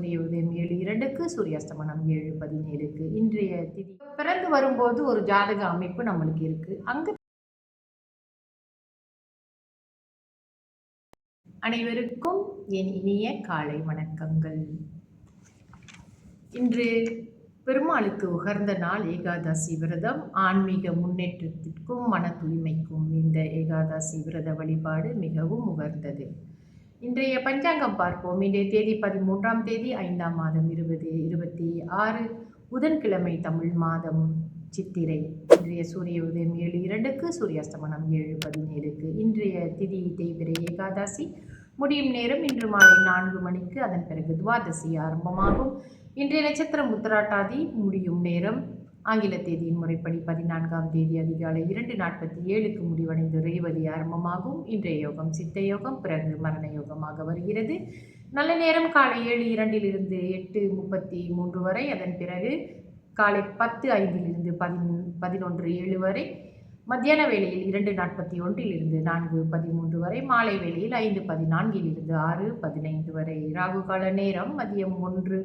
சூரிய உதயம் 7:02க்கு, சூரியாஸ்தமனம் 7:17க்கு. இன்றைய திதி பிறந்து வரும்போது ஒரு ஜாதக அமைப்பு நம்மளுக்கு இருக்கு. அங்க அனைவருக்கும் என் இனிய காலை வணக்கங்கள். இன்று பெருமாளுக்கு உகந்த நாள் ஏகாதசி விரதம். ஆன்மீக முன்னேற்றத்திற்கும் மன தூய்மைக்கும் இந்த ஏகாதசி விரத வழிபாடு மிகவும் உகந்தது. இன்றைய பஞ்சாங்கம் பார்ப்போம். இன்றைய தேதி 13ஆம் தேதி 5ஆம் மாதம் 2026 புதன்கிழமை, தமிழ் மாதம் சித்திரை. இன்றைய சூரிய உதயம் 7:02க்கு, சூரியாஸ்தமனம் 7:17க்கு. இன்றைய திதி தேய்பிறை ஏகாதசி. முடியும் நேரம் இன்று மாலை 4 மணிக்கு. அதன் பிறகு துவாதசி ஆரம்பமாகும். இன்றைய நட்சத்திரம் உத்திராட்டாதி. முடியும் நேரம் ஆங்கில தேதியின் முறைப்படி 14ஆம் தேதி அதிகாலை 2:47க்கு முடிவடைந்து ரேவதி ஆரம்பமாகும். இன்றைய யோகம் சித்த யோகம், பிறகு மரண யோகமாக வருகிறது. நல்ல நேரம் காலை 7:02 8:33 வரை. அதன் பிறகு காலை 10:05 11:07 வரை. மத்தியான வேளையில் 2:41 4:13 வரை. மாலை வேளையில் 5:14 6:15 வரை. ராகு கால நேரம் மதியம் 1:09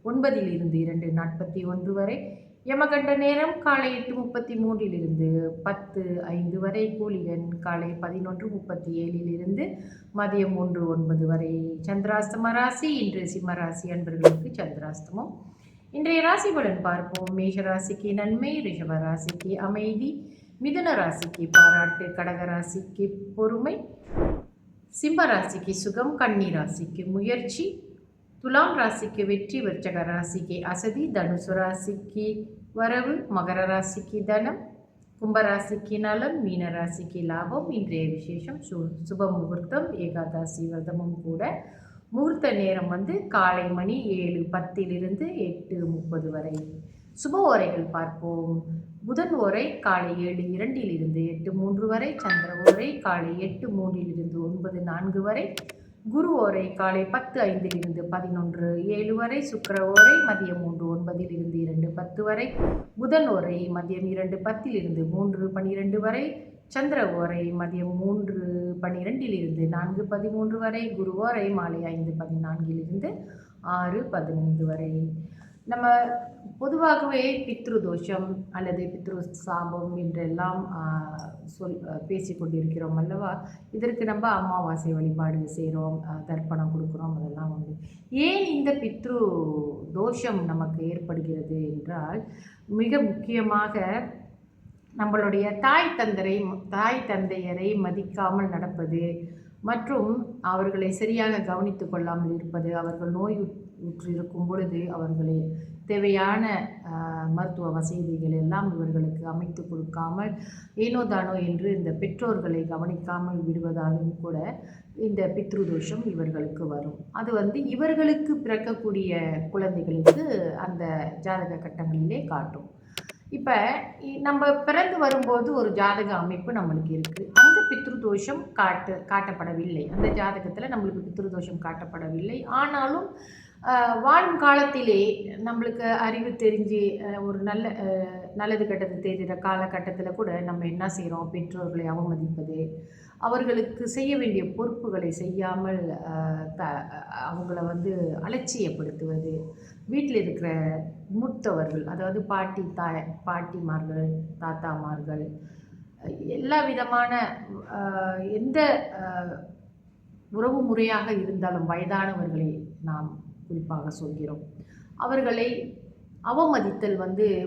2:41 வரை. யமகண்ட நேரம் காலை 8:33 10:05 வரை. கூலிகன் காலை 11:37 மதியம் 1:09 வரை. சந்திராஸ்தம ராசி. இன்று சிம்ம ராசி அன்பர்களுக்கு சந்திராஸ்தமம். இன்றைய ராசி பலன் பார்ப்போம். மேஷ ராசிக்கு நன்மை, ரிஷப ராசிக்கு அமைதி, மிதுன ராசிக்கு பாராட்டு, கடக ராசிக்கு பொறுமை, சிம்ம ராசிக்கு சுகம், கன்னி ராசிக்கு முயற்சி, துலாம் ராசிக்கு வெற்றி, விருச்சக ராசிக்கு அசதி, தனுசு ராசிக்கு வரவு, மகர ராசிக்கு தனம், கும்பராசிக்கு நலம், மீன ராசிக்கு லாபம். இன்றைய விசேஷம் சுப முகூர்த்தம். ஏகாதசி விரதமும் கூட. முகூர்த்த நேரம் காலை மணி 7:10 8:30 வரை. சுப ஓரைகள் பார்ப்போம். புதன் ஓரை காலை 7:02 8:03 வரை. சந்திர ஓரை காலை 8:03 9:04 வரை. குரு ஓரை காலை 10:05 11:07 வரை. சுக்கிர ஓரை மதியம் 1:09 2:10 வரை. புதன் ஓரை மதியம் 2:10 3:12 வரை. சந்திர ஓரை மதியம் 3:12 4:13 வரை. குரு ஓரை மாலை 5:14 6:15 வரை. நம்ம பொதுவாகவே பித்ரு தோஷம் அல்லது பித்ரு சாபம் என்றெல்லாம் பேசி கொண்டிருக்கிறோம் அல்லவா. இதற்கு நம்ம அமாவாசை வழிபாடு செய்கிறோம், தர்ப்பணம் கொடுக்குறோம், அதெல்லாம் ஏன் இந்த பித்ரு தோஷம் நமக்கு ஏற்படுகிறது என்றால், மிக முக்கியமாக நம்மளுடைய தாய் தந்தையரை மதிக்காமல் நடப்பது மற்றும் அவர்களை சரியாக கவனித்து கொள்ளாமல் இருப்பது, அவர்கள் நோய் உற்று இருக்கும் பொழுது அவர்களை தேவையான மருத்துவ வசதிகள் எல்லாம் இவர்களுக்கு அமைத்து கொடுக்காமல் ஏனோ தானோ என்று இந்த பெற்றோர்களை கவனிக்காமல் விடுவதாலும் கூட இந்த பித்ருதோஷம் இவர்களுக்கு வரும். அது இவர்களுக்கு பிறக்கக்கூடிய குழந்தைகளுக்கு அந்த ஜாதக கட்டங்களிலே காட்டும். இப்போ நம்ம பிறந்து வரும்போது ஒரு ஜாதக அமைப்பு நம்மளுக்கு இருக்குது. அங்கே பித்ருதோஷம் காட்டப்படவில்லை. அந்த ஜாதகத்தில் நம்மளுக்கு பித்ருதோஷம் காட்டப்படவில்லை. ஆனாலும் வாழும் காலத்திலே நம்மளுக்கு அறிவு தெரிஞ்சு ஒரு நல்லது கெட்டது தெரிகிற காலகட்டத்தில் கூட நம்ம என்ன செய்கிறோம், பெற்றோர்களை அவமதிப்பது, அவர்களுக்கு செய்ய வேண்டிய பொறுப்புகளை செய்யாமல் அவங்கள அலட்சியப்படுத்துவது, வீட்டில் இருக்கிற மூத்தவர்கள், அதாவது பாட்டிமார்கள், தாத்தாமார்கள், எல்லா விதமான எந்த உறவு முறையாக இருந்தாலும் வயதானவர்களை நாம் குறிப்பாக சொல்கிறோம். அவர்களை அவமதித்தல்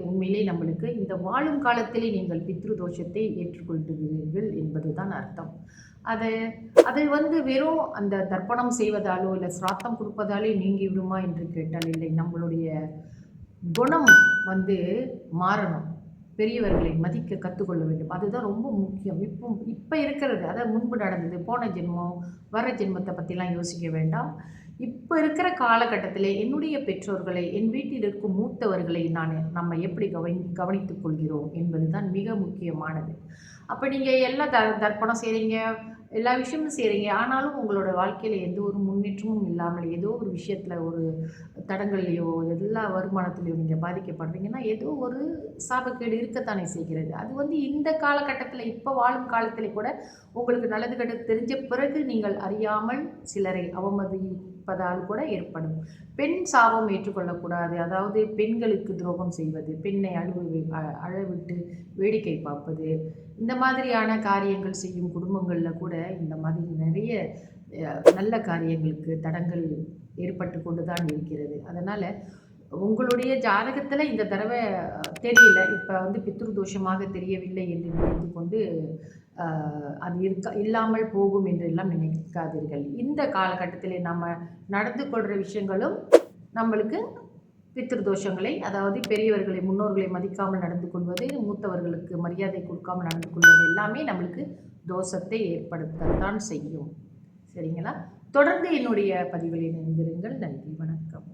உண்மையிலே நம்மளுக்கு இந்த வாழும் காலத்திலே நீங்கள் பித்ரு தோஷத்தை ஏற்றுக்கொள்கிறீர்கள் என்பதுதான் அர்த்தம். அதை வெறும் அந்த தர்ப்பணம் செய்வதாலோ இல்லை சிராத்தம் கொடுப்பதாலே நீங்கி விடுமா என்று கேட்டால் இல்லை. நம்மளுடைய குணம் மாறணும். பெரியவர்களை மதிக்க கற்றுக்கொள்ள வேண்டும். அதுதான் ரொம்ப முக்கியம். இப்போ இருக்கிறது, அதாவது முன்பு நடந்தது, போன ஜென்மம் வர ஜென்மத்தை பற்றிலாம் யோசிக்க வேண்டாம். இப்போ இருக்கிற காலகட்டத்தில் என்னுடைய பெற்றோர்களை, என் வீட்டில் இருக்கும் மூத்தவர்களை நம்ம எப்படி கவனித்துக் கொள்கிறோம் என்பது தான் மிக முக்கியமானது. அப்போ நீங்கள் எல்லாம் தர்ப்பணம் செய்கிறீங்க, எல்லா விஷயமும் செய்கிறீங்க, ஆனாலும் உங்களோட வாழ்க்கையில் எந்த ஒரு முன்னேற்றமும் இல்லாமல் ஏதோ ஒரு விஷயத்தில் ஒரு தடங்கள்லையோ எல்லா வருமானத்துலையோ நீங்கள் பாதிக்கப்படுறீங்கன்னா ஏதோ ஒரு சாபக்கேடு இருக்கத்தானே செய்கிறது. அது இந்த காலகட்டத்தில் இப்போ வாழும் காலத்தில் கூட உங்களுக்கு நல்லது கெட்டது தெரிஞ்ச பிறகு நீங்கள் அறியாமல் சிலரை இருப்பதால் கூட ஏற்படும். பெண் சாபம் ஏற்றுக்கொள்ளக்கூடாது. அதாவது பெண்களுக்கு துரோகம் செய்வது, பெண்ணை அழவிட்டு வேடிக்கை பார்ப்பது, இந்த மாதிரியான காரியங்கள் செய்யும் குடும்பங்களில் கூட இந்த மாதிரி நிறைய நல்ல காரியங்களுக்கு தடங்கள் ஏற்பட்டு கொண்டு தான் இருக்கிறது. அதனால் உங்களுடைய ஜாதகத்தில் இந்த தடவை தெரியல, இப்போ பித்ரு தோஷமாக தெரியவில்லை என்று நினைத்து கொண்டு அது இல்லாமல் போகும் என்றெல்லாம் நினைக்காதீர்கள். இந்த காலகட்டத்தில் நம்ம நடந்து கொள்கிற விஷயங்களும் நம்மளுக்கு பித்ரு தோஷங்களை, அதாவது பெரியவர்களை முன்னோர்களை மதிக்காமல் நடந்து கொள்வது, மூத்தவர்களுக்கு மரியாதை கொடுக்காமல் நடந்து கொள்வது எல்லாமே நம்மளுக்கு தோஷத்தை ஏற்படுத்தத்தான் செய்யும். சரிங்களா? தொடர்ந்து என்னுடைய பதிவில் இணைந்திருங்கள். நன்றி, வணக்கம்.